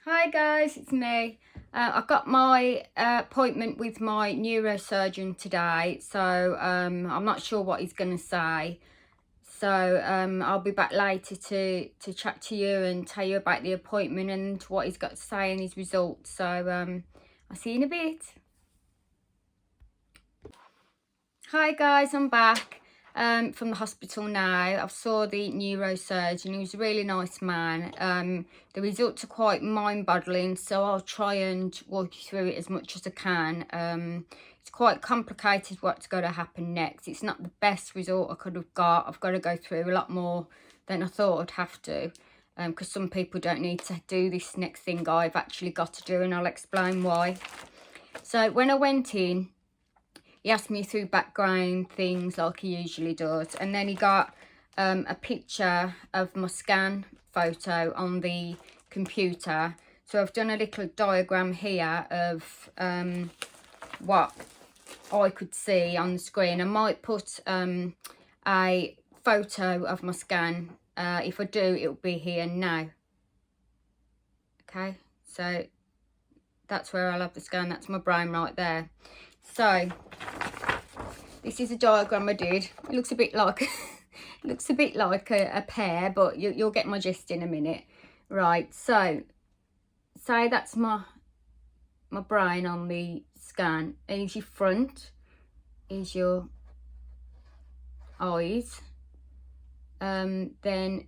Hi guys, it's me. I got my appointment with my neurosurgeon today, so I'm not sure what he's going to say. So I'll be back later to chat to you and tell you about the appointment and what he's got to say and his results. So I'll see you in a bit. Hi guys, I'm back from the hospital now. I've saw the neurosurgeon. He was a really nice man. The results are quite mind-boggling, so I'll try and walk you through it as much as I can. It's quite complicated what's going to happen next. It's not the best result I could have got. I've got to go through a lot more than I thought I'd have to, because some people don't need to do this next thing I've actually got to do, and I'll explain why. So when I went in, he asked me through background things like he usually does, and then he got a picture of my scan photo on the computer. So I've done a little diagram here of what I could see on the screen. I might put a photo of my scan. If I do, it'll be here now. Okay, so that's where I'll have the scan. That's my brain right there. So this is a diagram I did. It looks a bit like a pear, but you'll get my gist in a minute. Right, so say that's my brain on the scan. Here's your front, here's your eyes, then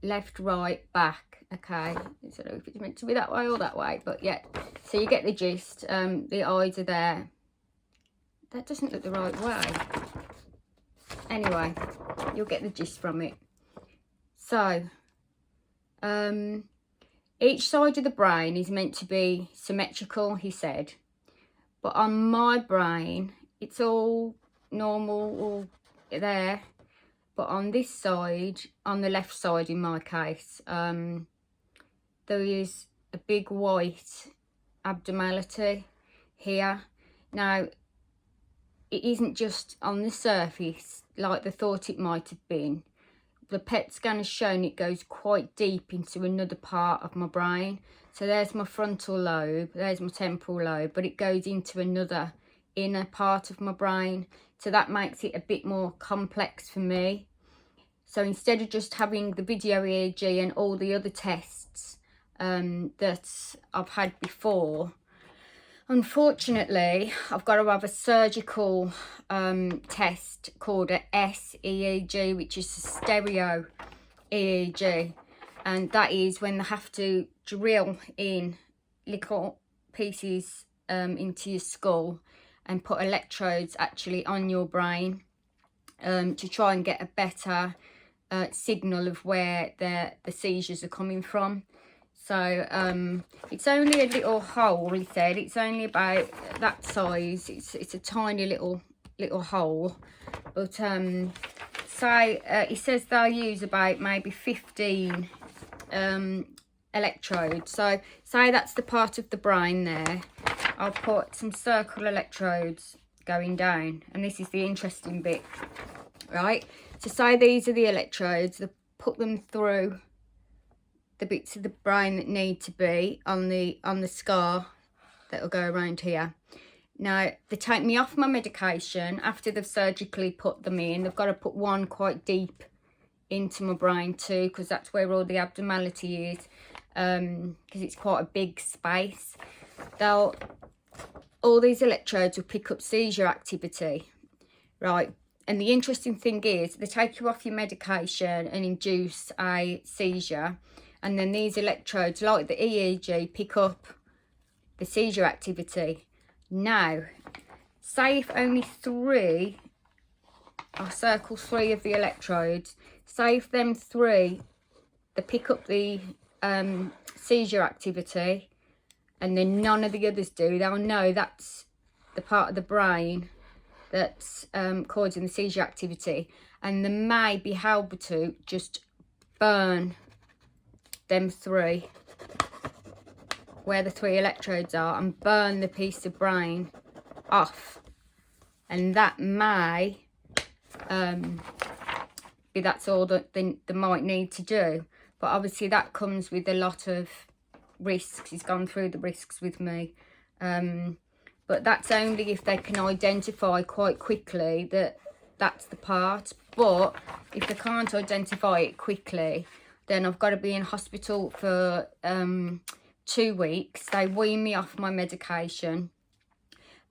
left, right, back. Okay, so I don't know if it's meant to be that way or that way, but yeah, so you get the gist. The eyes are there. That doesn't look the right way. Anyway, you'll get the gist from it. So, each side of the brain is meant to be symmetrical, he said. But on my brain, it's all normal, all there. But on this side, on the left side in my case, there is a big white abnormality here. Now, it isn't just on the surface like they thought it might have been. The PET scan has shown it goes quite deep into another part of my brain. So there's my frontal lobe, there's my temporal lobe, but it goes into another inner part of my brain. So that makes it a bit more complex for me. So instead of just having the video EEG and all the other tests that I've had before, unfortunately, I've got to have a surgical test called a SEEG, which is a stereo EEG. And that is when they have to drill in little pieces into your skull and put electrodes actually on your brain to try and get a better signal of where the seizures are coming from. So it's only a little hole, he said. It's only about that size. It's a tiny little hole. But he says they'll use about maybe 15 electrodes. So say that's the part of the brain there. I'll put some circle electrodes going down, and this is the interesting bit, right? So say these are the electrodes. They put them through the bits of the brain that need to be on the scar that will go around here. Now they take me off my medication after they've surgically put them in. They've got to put one quite deep into my brain too, because that's where all the abnormality is, because it's quite a big space. All these electrodes will pick up seizure activity, right? And the interesting thing is they take you off your medication and induce a seizure. And then these electrodes, like the EEG, pick up the seizure activity. Now, say if only 3, I'll circle 3 of the electrodes. Say if them 3, they pick up the seizure activity, and then none of the others do, they'll know that's the part of the brain that's causing the seizure activity. And they may be able to just burn them 3 where the 3 electrodes are and burn the piece of brain off, and that may be that's all that they might need to do. But obviously that comes with a lot of risks. He's gone through the risks with me. But that's only if they can identify quite quickly that that's the part. But if they can't identify it quickly, then I've got to be in hospital for 2 weeks. They wean me off my medication,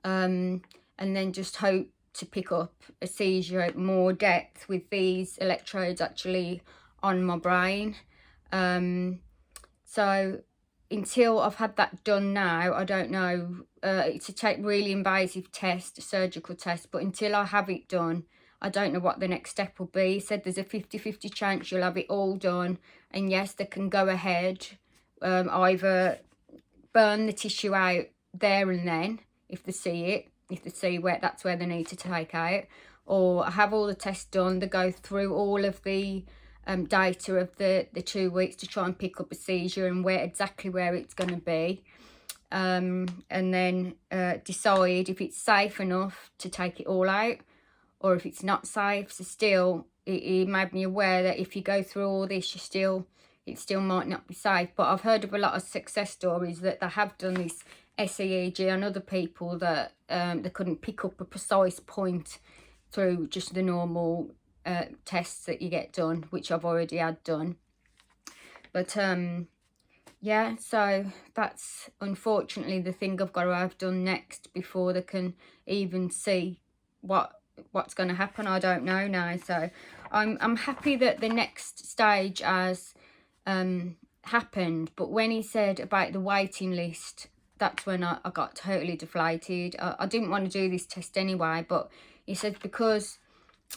and then just hope to pick up a seizure at more depth with these electrodes actually on my brain. So until I've had that done now, I don't know. It's a really invasive test, a surgical test, but until I have it done, I don't know what the next step will be. He said there's a 50-50 chance you'll have it all done, and yes, they can go ahead, either burn the tissue out there and then if they see it, if they see where that's where they need to take out, or have all the tests done. They go through all of the data of the 2 weeks to try and pick up a seizure and exactly where it's going to be, and then decide if it's safe enough to take it all out or if it's not safe. So still, it made me aware that if you go through all this, it still might not be safe. But I've heard of a lot of success stories that they have done this SEEG on other people that they couldn't pick up a precise point through just the normal tests that you get done, which I've already had done. But yeah, so that's unfortunately the thing I've got to have done next before they can even see what's going to happen. I don't know now. So I'm happy that the next stage has happened, but when he said about the waiting list, that's when I got totally deflated. I didn't want to do this test anyway, but he said because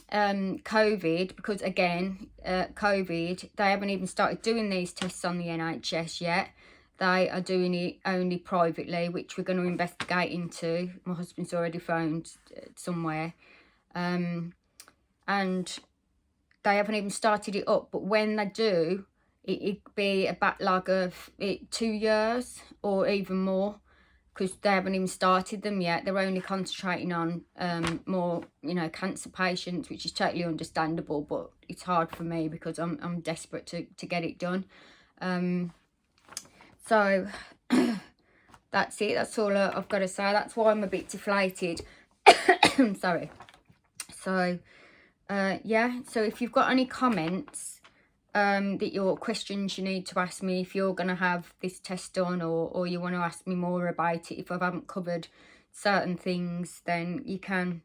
COVID, because again, COVID, they haven't even started doing these tests on the NHS yet. They are doing it only privately, which we're going to investigate into. My husband's already phoned somewhere. And they haven't even started it up. But when they do, it'd be a backlog of 2 years or even more, because they haven't even started them yet. They're only concentrating on more, cancer patients, which is totally understandable, but it's hard for me because I'm desperate to get it done. So that's it. That's all I've got to say. That's why I'm a bit deflated. Sorry. So yeah, so if you've got any comments, that your questions you need to ask me if you're going to have this test done, or you want to ask me more about it, if I haven't covered certain things, then you can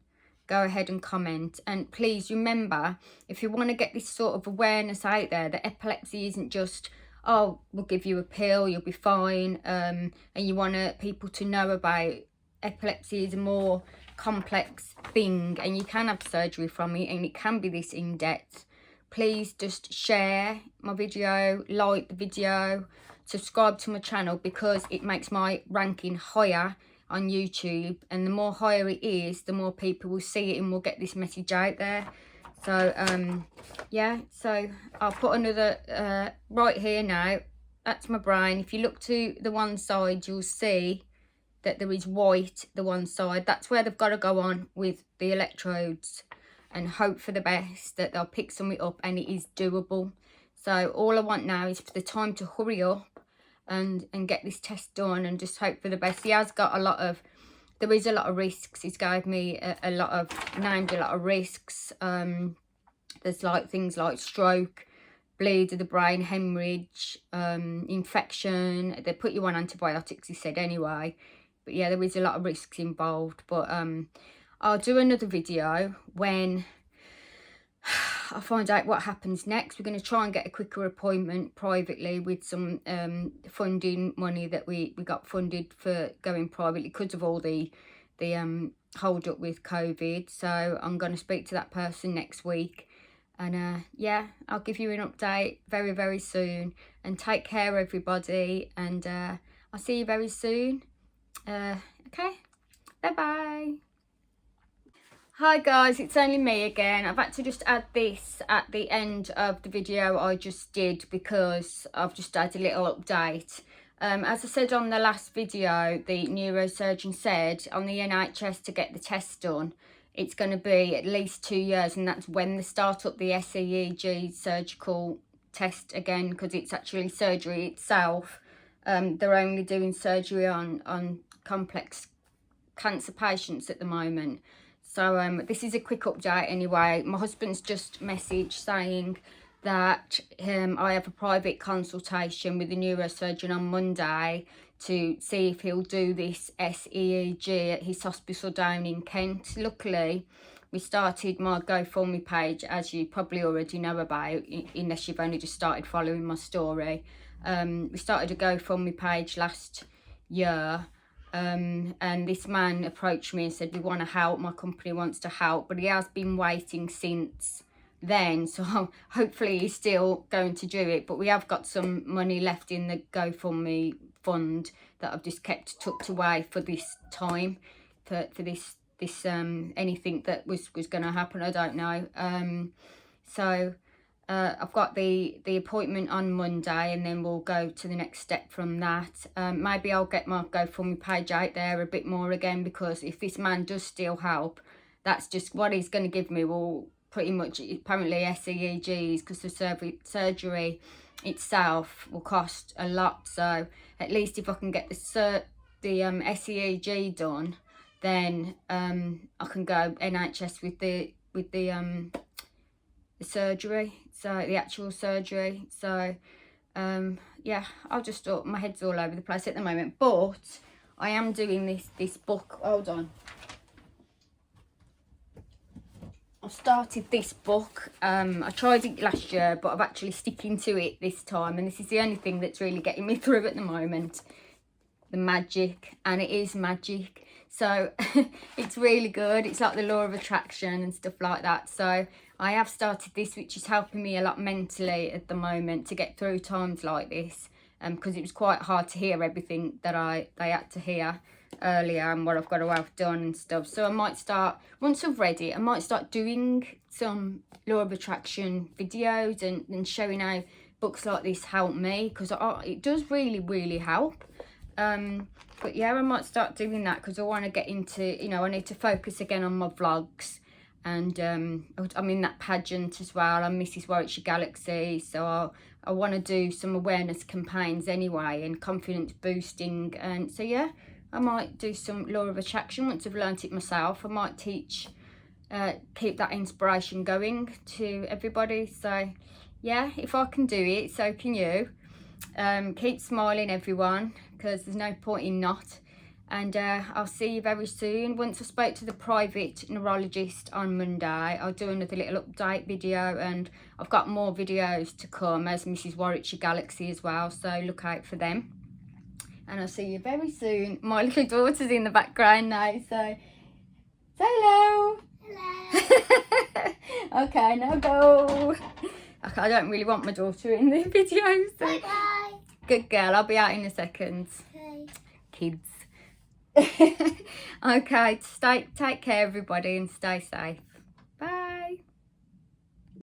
go ahead and comment. And please remember, if you want to get this sort of awareness out there, that epilepsy isn't just, oh, we'll give you a pill, you'll be fine, and you want people to know about epilepsy is a more complex thing, and you can have surgery from it, and it can be this in-depth. Please just share my video, like the video, subscribe to my channel, because it makes my ranking higher on YouTube, and the more higher it is, the more people will see it and will get this message out there. So yeah, so I'll put another right here now. That's my brain. If you look to the one side, you'll see that there is white the one side. That's where they've got to go on with the electrodes, and hope for the best that they'll pick something up and it is doable. So all I want now is for the time to hurry up and get this test done, and just hope for the best. He has got there is a lot of risks. He's gave me named a lot of risks. There's like things like stroke, bleed of the brain, hemorrhage, infection. They put you on antibiotics, he said, anyway. But yeah, there is a lot of risks involved. But I'll do another video when I find out what happens next. We're going to try and get a quicker appointment privately with some funding money that we got funded for going privately because of all the hold up with COVID. So I'm going to speak to that person next week, and yeah, I'll give you an update very, very soon. And take care, everybody, and I'll see you very soon. Okay, bye bye. Hi guys, it's only me again. I've had to just add this at the end of the video I just did because I've just had a little update. As I said on the last video, the neurosurgeon said on the NHS to get the test done, it's going to be at least 2 years, and that's when they start up the SEEG surgical test again, because it's actually surgery itself they're only doing surgery on complex cancer patients at the moment. So this is a quick update anyway. My husband's just messaged saying that I have a private consultation with a neurosurgeon on Monday to see if he'll do this SEEG at his hospital down in Kent. Luckily, we started my GoFundMe page, as you probably already know about, unless you've only just started following my story. We started a GoFundMe page last year, and this man approached me and said, we want to help, my company wants to help, but he has been waiting since then, so hopefully he's still going to do it. But we have got some money left in the GoFundMe fund that I've just kept tucked away for this time, for this anything that was going to happen. I don't know. So I've got the appointment on Monday, and then we'll go to the next step from that. Maybe I'll get my GoFundMe page out there a bit more again, because if this man does still help, that's just what he's going to give me. Will pretty much, apparently SEEGs, because the surgery itself will cost a lot. So at least if I can get the SEEG done, then I can go NHS with the surgery, so the actual surgery. So yeah, I'll just, my head's all over the place at the moment, but I am doing this book. Hold on, I've started this book. I tried it last year, but I'm actually sticking to it this time, and this is the only thing that's really getting me through at the moment. The magic, and it is magic. So it's really good. It's like the law of attraction and stuff like that. So I have started this, which is helping me a lot mentally at the moment to get through times like this, because it was quite hard to hear everything that they had to hear earlier and what I've got to have done and stuff. So I might start, once I've read it, I might start doing some law of attraction videos and showing how books like this help me, because it does really help. But yeah, I might start doing that, because I want to get into, you know, I need to focus again on my vlogs, and I'm in that pageant as well. I'm Mrs. Warwickshire Galaxy, so I want to do some awareness campaigns anyway, and confidence boosting. And so yeah, I might do some law of attraction once I've learnt it myself. I might teach, keep that inspiration going to everybody. So yeah, if I can do it, so can you. Keep smiling, everyone, because there's no point in not. And I'll see you very soon. Once I spoke to the private neurologist on Monday, I'll do another little update video, and I've got more videos to come as Mrs. Warwickshire Galaxy as well, so look out for them. And I'll see you very soon. My little daughter's in the background now, so say hello. Hello. Okay, now go. I don't really want my daughter in the video, so. Bye-bye. Good girl, I'll be out in a second. Okay. Kids. Okay, take care everybody, and stay safe.